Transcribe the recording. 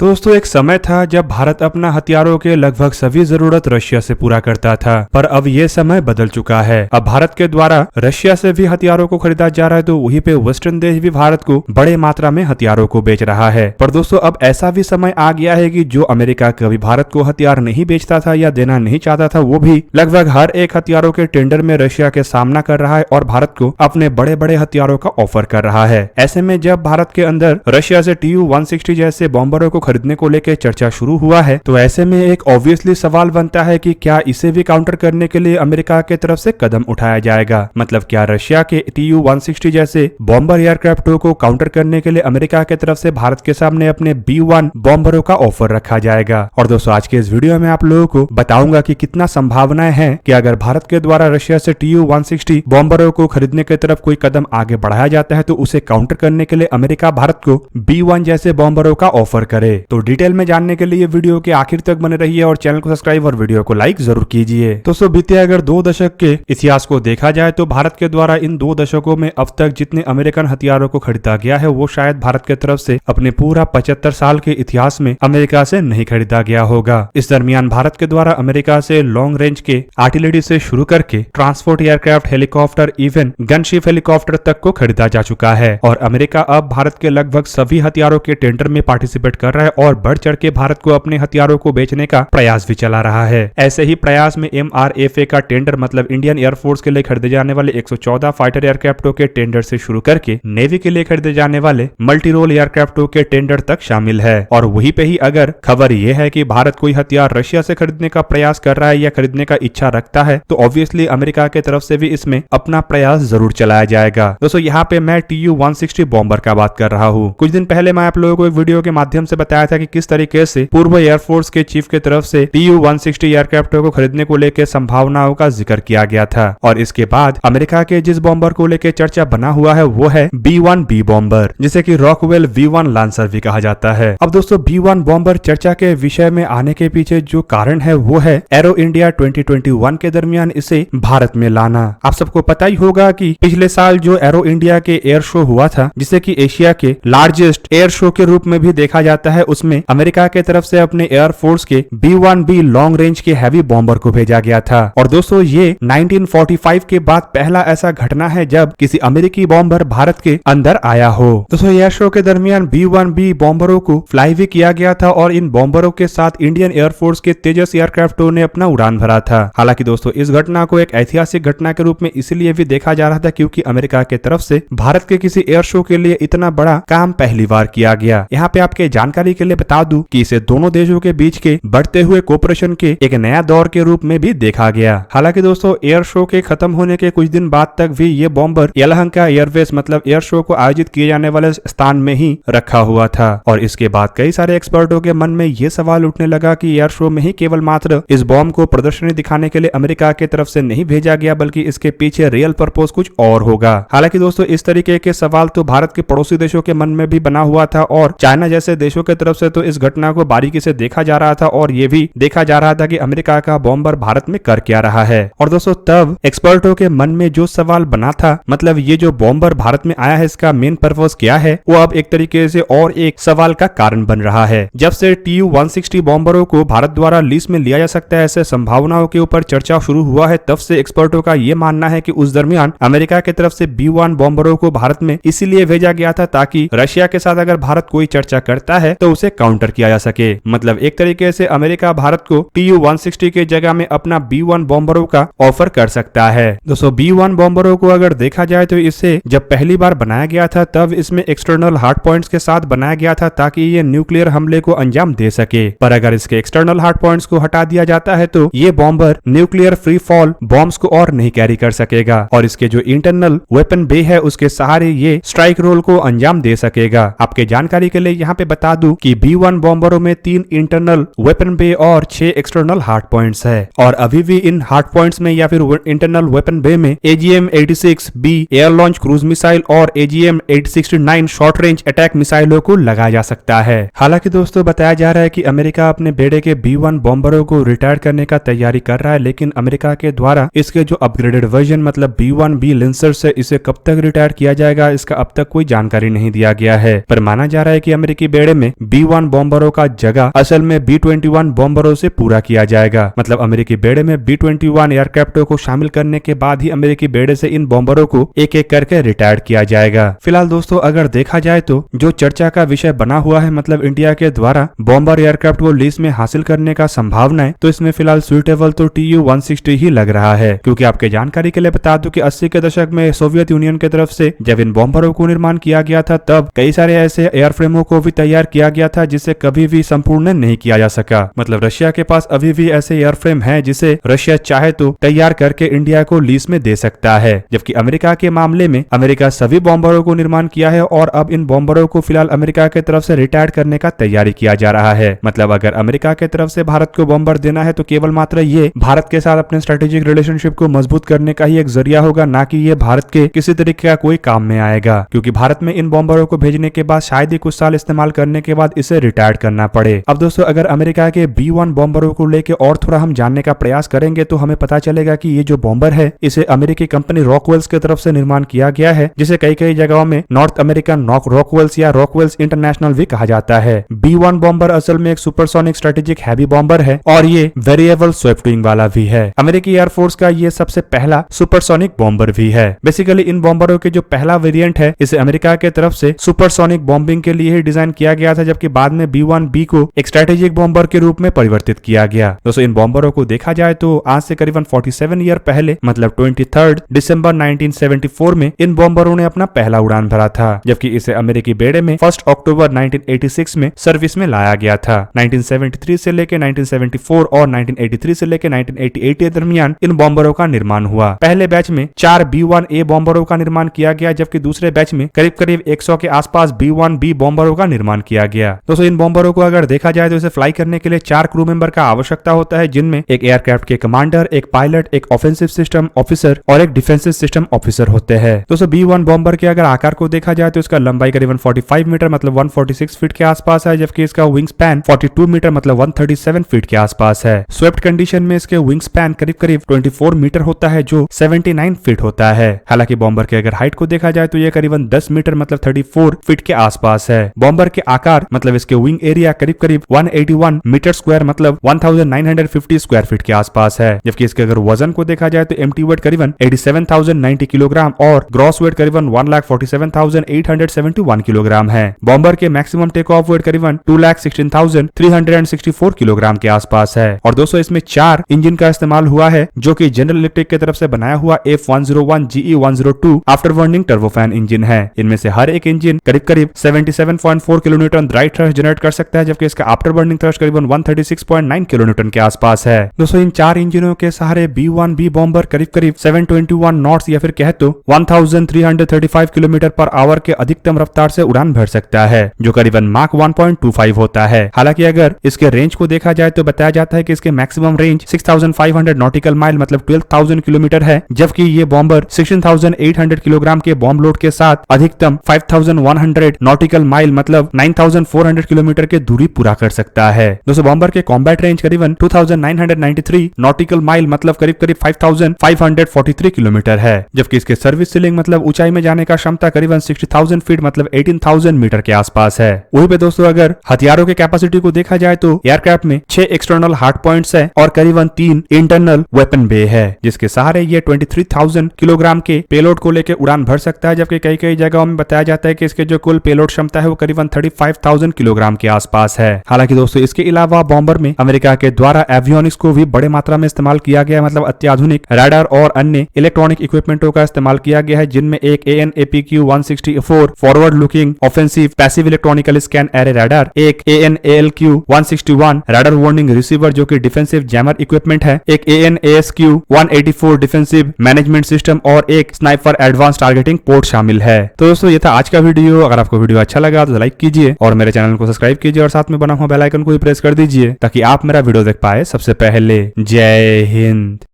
दोस्तों एक समय था जब भारत अपना हथियारों के लगभग सभी जरूरत रशिया से पूरा करता था, पर अब ये समय बदल चुका है। अब भारत के द्वारा रशिया से भी हथियारों को खरीदा जा रहा है, तो वहीं पे वेस्टर्न देश भी भारत को बड़े मात्रा में हथियारों को बेच रहा है। पर दोस्तों अब ऐसा भी समय आ गया है कि जो अमेरिका कभी भारत को हथियार नहीं बेचता था या देना नहीं चाहता था, वो भी लगभग हर एक हथियारों के टेंडर में रशिया के सामना कर रहा है और भारत को अपने बड़े बड़े हथियारों का ऑफर कर रहा है। ऐसे में जब भारत के अंदर रशिया से TU-160 जैसे बॉम्बरों को खरीदने को लेकर चर्चा शुरू हुआ है, तो ऐसे में एक ऑब्वियसली सवाल बनता है कि क्या इसे भी काउंटर करने के लिए अमेरिका के तरफ से कदम उठाया जाएगा। मतलब क्या रशिया के TU-160 जैसे बॉम्बर एयरक्राफ्टों को काउंटर करने के लिए अमेरिका के तरफ से भारत के सामने अपने B-1 बॉम्बरों का ऑफर रखा जाएगा। और दोस्तों आज के इस वीडियो में आप लोगों को बताऊंगा कि कितना संभावनाएं हैं कि अगर भारत के द्वारा रशिया से TU-160 बॉम्बरों को खरीदने की तरफ कोई कदम आगे बढ़ाया जाता है, तो उसे काउंटर करने के लिए अमेरिका भारत को B-1 जैसे बॉम्बरों का ऑफर करे। तो डिटेल में जानने के लिए वीडियो के आखिर तक बने रहिए और चैनल को सब्सक्राइब और वीडियो को लाइक जरूर कीजिए। दोस्तों बीते अगर 2 दशक के इतिहास को देखा जाए तो भारत के द्वारा इन 2 दशकों में अब तक जितने अमेरिकन हथियारों को खरीदा गया है, वो शायद भारत के तरफ से अपने पूरा 75 साल के इतिहास में अमेरिका से नहीं खरीदा गया होगा। इस दरमियान भारत के द्वारा अमेरिका से लॉन्ग रेंज के आर्टिलरी से शुरू करके transport aircraft, helicopter, even gunship helicopter तक को खरीदा जा चुका है। और अमेरिका अब भारत के लगभग सभी हथियारों के टेंडर में पार्टिसिपेट कर रहा है और बढ़ चढ़ के भारत को अपने हथियारों को बेचने का प्रयास भी चला रहा है। ऐसे ही प्रयास में MRFA का टेंडर, मतलब इंडियन एयरफोर्स के लिए खरीदे जाने वाले 114 फाइटर एयरक्राफ्टों के टेंडर से शुरू करके नेवी के लिए खरीदे जाने वाले मल्टी रोल एयरक्राफ्टों के टेंडर तक शामिल है। और वहीं पे ही अगर खबर यह है कि भारत कोई हथियार रशिया से खरीदने का प्रयास कर रहा है या खरीदने का इच्छा रखता है, तो ऑब्वियसली अमेरिका के तरफ से भी इसमें अपना प्रयास जरूर चलाया जाएगा। दोस्तों यहाँ पे मैं TU-160 बॉम्बर का बात कर रहा हूँ। कुछ दिन पहले मैं आप लोगों को एक वीडियो के माध्यम से बताया था कि किस तरीके से पूर्व एयरफोर्स के चीफ के तरफ से TU-160 एयरक्राफ्टों को खरीदने को लेकर संभावनाओं का जिक्र किया गया था। और इसके बाद अमेरिका के जिस बॉम्बर को लेकर चर्चा बना हुआ है वो है B-1B बॉम्बर, जिसे कि रॉकवेल V-1 लांसर भी कहा जाता है। अब दोस्तों B-1 बॉम्बर चर्चा के विषय में आने के पीछे जो कारण है वो है एरो इंडिया 2021 के दरमियान इसे भारत में लाना। आप सबको पता ही होगा कि पिछले साल जो एरो इंडिया के एयर शो हुआ था, जिसे कि एशिया के लार्जेस्ट एयर शो के रूप में भी देखा जाता है, उसमें अमेरिका के तरफ से अपने एयरफोर्स के B-1B लॉन्ग रेंज के हैवी बॉम्बर को भेजा गया था। और दोस्तों ये 1945 के बाद पहला ऐसा घटना है जब किसी अमेरिकी बॉम्बर भारत के अंदर आया हो। दोस्तों एयर शो के दरमियान B-1B बॉम्बरों को फ्लाई भी किया गया था और इन बॉम्बरों के साथ इंडियन एयरफोर्स के तेजस एयरक्राफ्टों ने अपना उड़ान भरा था। हालांकि दोस्तों इस घटना को एक ऐतिहासिक घटना के रूप में इसलिए भी देखा जा रहा था क्योंकि अमेरिका के तरफ से भारत के किसी एयर शो के लिए इतना बड़ा काम पहली बार किया गया। यहाँ पे आपके जानकारी के लिए बता दूं कि इसे दोनों देशों के बीच के बढ़ते हुए कोऑपरेशन के एक नया दौर के रूप में भी देखा गया। हालांकि दोस्तों एयर शो के खत्म होने के कुछ दिन बाद तक भी ये बॉम्बर यलहंका एयरवेज, मतलब एयर शो को आयोजित किए जाने वाले स्थान में ही रखा हुआ था। और इसके बाद कई सारे एक्सपर्टों के मन में ये सवाल उठने लगा कि एयर शो में ही केवल मात्र इस बॉम्ब को प्रदर्शनी दिखाने के लिए अमेरिका के तरफ से नहीं भेजा गया, बल्कि इसके पीछे रियल पर्पस कुछ और होगा। हालांकि दोस्तों इस तरीके के सवाल तो भारत के पड़ोसी देशों के मन में भी बना हुआ था और चाइना जैसे देशों के तरफ से तो इस घटना को बारीकी से देखा जा रहा था और ये भी देखा जा रहा था कि अमेरिका का बॉम्बर भारत में कर क्या रहा है। और दोस्तों तब एक्सपर्टों के मन में जो सवाल बना था, मतलब ये जो बॉम्बर भारत में आया है इसका मेन पर्पस क्या है, वो अब एक तरीके से और एक सवाल का कारण बन रहा है। जब से TU-160 बॉम्बरों को भारत द्वारा लीज में लिया जा सकता है ऐसे संभावनाओं के ऊपर चर्चा शुरू हुआ है, तब से एक्सपर्टों का ये मानना है कि उस दरमियान अमेरिका की तरफ से B-1 बॉम्बरों को भारत में इसीलिए भेजा गया था ताकि रशिया के साथ अगर भारत कोई चर्चा करता है तो उसे काउंटर किया जा सके। मतलब एक तरीके से अमेरिका भारत को TU-160 के जगह में अपना B-1 बॉम्बरों का ऑफर कर सकता है। दोस्तों B-1 बॉम्बरों को अगर देखा जाए तो इसे जब पहली बार बनाया गया था तब इसमें एक्सटर्नल हार्ड पॉइंट्स के साथ बनाया गया था ताकि ये न्यूक्लियर हमले को अंजाम दे सके। पर अगर इसके एक्सटर्नल हार्ड पॉइंट्स को हटा दिया जाता है तो ये bomber nuclear free fall bombs को और नहीं कैरी कर सकेगा और इसके जो इंटरनल वेपन बे है उसके सहारे ये स्ट्राइक रोल को अंजाम दे सकेगा। आपके जानकारी के लिए यहाँ पे बता दूं कि B-1 बॉम्बरों में 3 इंटरनल वेपन बे और 6 एक्सटर्नल हार्ड पॉइंट्स है और अभी भी इन हार्ड पॉइंट्स में या फिर इंटरनल वेपन बे में AGM-86B air launch cruise missile और AGM-869 शॉर्ट रेंज अटैक मिसाइलों को लगाया जा सकता है। हालांकि दोस्तों बताया जा रहा है कि अमेरिका अपने बेड़े के B-1 बॉम्बरों को रिटायर करने का तैयारी कर रहा है, लेकिन अमेरिका के द्वारा इसके जो अपग्रेडेड वर्जन मतलब B-1B लेंसर से इसे कब तक रिटायर किया जाएगा इसका अब तक कोई जानकारी नहीं दिया गया है। पर माना जा रहा है कि अमेरिकी बेड़े में B-1 बॉम्बरों का जगह असल में B-21 बॉम्बरों से पूरा किया जाएगा। मतलब अमेरिकी बेड़े में B-21 एयरक्राफ्टों को शामिल करने के बाद ही अमेरिकी बेड़े से इन बॉम्बरों को एक एक करके रिटायर किया जाएगा। फिलहाल दोस्तों अगर देखा जाए तो जो चर्चा का विषय बना हुआ है, मतलब इंडिया के द्वारा बॉम्बर एयरक्राफ्ट को लीज में हासिल करने का संभावना है, तो इसमें फिलहाल सुइटेबल तो Tu-160 ही लग रहा है। क्योंकि आपके जानकारी के लिए बता दूं कि 80 के दशक में सोवियत यूनियन की तरफ से जब इन बॉम्बरों को निर्माण किया गया था, तब कई सारे ऐसे एयरफ्रेमों को भी तैयार किया गया था जिसे कभी भी संपूर्ण नहीं किया जा सका। मतलब रशिया के पास अभी भी ऐसे एयरफ्रेम हैं जिसे रशिया चाहे तो तैयार करके इंडिया को लीज में दे सकता है। जबकि अमेरिका के मामले में अमेरिका सभी बॉम्बरों को निर्माण किया है और अब इन बॉम्बरों को फिलहाल अमेरिका की तरफ से रिटायर करने का तैयारी किया जा रहा है। मतलब अगर अमेरिका की तरफ से भारत को बॉम्बर देना है तो केवल मात्र ये भारत के साथ अपने स्ट्रेटेजिक रिलेशनशिप को मजबूत करने का ही एक जरिया होगा, ना कि ये भारत के किसी तरीके का कोई काम में आएगा। क्योंकि भारत में इन बॉम्बरों को भेजने के बाद शायद ही कुछ साल इस्तेमाल करने के बाद इसे रिटायर करना पड़े। अब दोस्तों अगर अमेरिका के B-1 बॉम्बरों को लेकर और थोड़ा हम जानने का प्रयास करेंगे तो हमें पता चलेगा कि ये जो बॉम्बर है इसे अमेरिकी कंपनी रॉकवेल्स की तरफ से निर्माण किया गया है, जिसे कई कई जगहों में नॉर्थ अमेरिकन रॉकवेल्स या रॉकवेल्स इंटरनेशनल भी कहा जाता है। B-1 बॉम्बर असल में एक सुपरसोनिक स्ट्रेटेजिक हैवी बॉम्बर है और ये वेरिएबल स्वेप्ट विंग वाला भी है। अमेरिकी एयरफोर्स का ये सबसे पहला सुपरसोनिक बॉम्बर भी है। बेसिकली इन बॉम्बरों के जो पहला वेरिएंट है इसे अमेरिका के तरफ से सुपरसोनिक बॉम्बिंग के लिए ही डिजाइन किया गया था, जबकि बाद में B-1B को एक स्ट्रेटेजिक बॉम्बर के रूप में परिवर्तित किया गया। दोस्तों इन बॉम्बरों को देखा जाए तो आज से करीबन 47 ईयर पहले मतलब 23 दिसंबर 1974 में इन बॉम्बरों ने अपना पहला उड़ान भरा था, जबकि इसे अमेरिकी बेड़े में 1 अक्टूबर 1986 में सर्विस में लाया गया था। 1973 से लेकर 1974 और 1983 से लेकर 1988 के दरमियान इन बॉम्बरों का निर्माण हुआ। पहले बैच में 4 B-1A बॉम्बरों का निर्माण किया गया, जबकि दूसरे बैच में करीब करीब 100 के आसपास B-1B बॉम्बरों का निर्माण किया गया। दोस्तों इन बॉम्बरों को अगर देखा जाए तो इसे फ्लाई करने के लिए 4 क्रू मेंबर का आवश्यकता होता है, जिनमें एक एयरक्राफ्ट के कमांडर, एक पायलट, एक ऑफेंसिव सिस्टम ऑफिसर और एक डिफेंसिव सिस्टम ऑफिसर होते हैं। दोस्तों B-1 बॉम्बर के अगर आकार को देखा जाए तो इसका लंबाई करीबन 45 मीटर मतलब 146 फीट के आसपास है, जबकि इसका विंग स्पैन 42 मीटर मतलब 137 फीट के आसपास है। स्वेप्ट कंडीशन में इसके विंग स्पैन करीब करीब 24 मीटर होता है, जो 79 फीट होता है। हालांकि बॉम्बर के अगर हाइट को देखा जाए तो यह करीबन 10 मीटर मतलब 34 फीट के आसपास है। बॉम्बर के आकार मतलब इसके विंग एरिया करीब करीब 181 मीटर स्क्वायर मतलब 1950 स्क्वायर फीट के आसपास है। जबकि इसके अगर वजन को देखा जाए तो एम्प्टी वेट करीबन 87,090 किलोग्राम और ग्रॉस वेट करीबन 1,47,871 किलोग्राम है। बॉम्बर के मैक्सिमम टेक ऑफ वेट करीबन 2,16,364 किलोग्राम के आसपास है। और दोस्तों इसमें 4 इंजन का इस्तेमाल हुआ है, जो कि जनरल इलेक्ट्रिक की तरफ से बनाया हुआ F101 GE102 after burning turbofan engine है। इनमें से हर एक इंजन करीब करीब 77.4 किलोन्यूटन ड्राई थ्रस्ट जनरेट कर सकता है, जबकि इसका आफ्टर बर्निंग थ्रस्ट करीबन 136.9 किलोन्यूटन के आसपास है। दोस्तों इन 4 इंजनों के सहारे B-1B बॉम्बर करीब करीब 721 नॉट्स या फिर कहे तो 1335 किलोमीटर पर आवर के अधिकतम रफ्तार से उड़ान भर सकता है, जो करीबन माक 1.25 होता है। हालांकि अगर इसके रेंज को देखा जाए तो बताया जाता है कि इसके मैक्सिमम रेंज 6500 नॉटिकल माइल मतलब 12,000 किलोमीटर है, जबकि ये बॉम्बर 16,800 किलोग्राम के बॉम्ब लोड के साथ अधिकतम 5,100 नॉटिकल माइल मतलब 9,400 किलोमीटर की दूरी पूरा कर सकता है। दोस्तों बॉम्बर के कॉम्बैट रेंज करीबन 2,993 नॉटिकल माइल मतलब करीब करीब 5,543 किलोमीटर है, जबकि इसके सर्विस सीलिंग मतलब ऊंचाई में जाने का क्षमता करीबन 60,000 फीट मतलब 18,000 मीटर के आसपास है। वहीं पे दोस्तों अगर हथियारों के कैपेसिटी को देखा जाए तो एयरक्राफ्ट में 6 एक्सटर्नल हार्ड पॉइंट्स है और करीबन 3 इंटरनल वेपन बे है, जिसके सहारे ये 23,000 किलोग्राम के पेलोड को लेकर उड़ान भर सकता है। जबकि कई कई जगहों में बताया जाता है कि इसके जो कुल पेलोड क्षमता है वो करीबन 35,000 किलोग्राम के आसपास है। हालांकि दोस्तों इसके अलावा बॉम्बर में अमेरिका के द्वारा एवियोनिक्स को भी बड़े मात्रा में इस्तेमाल किया गया, मतलब अत्याधुनिक रडार और अन्य इलेक्ट्रॉनिक इक्विपमेंटों का इस्तेमाल किया गया है, जिनमें एक AN/APQ-164 forward looking offensive passive electronical scan array radar, एक AN/ALQ-161 रडार वार्निंग रिसीवर जो कि डिफेंसिव जैमर इक्विपमेंट है, एक AN/ASQ-184 डिफेंसिव मैनेजमेंट सिस्टम और एक स्नाइपर एडवांस टारगेटिंग पोर्ट शामिल है। तो दोस्तों ये था आज का वीडियो। अगर आपको वीडियो अच्छा लगा तो लाइक कीजिए और मेरे चैनल को सब्सक्राइब कीजिए और साथ में बना हुआ बेल आइकन को भी प्रेस कर दीजिए ताकि आप मेरा वीडियो देख पाए सबसे पहले। जय हिंद।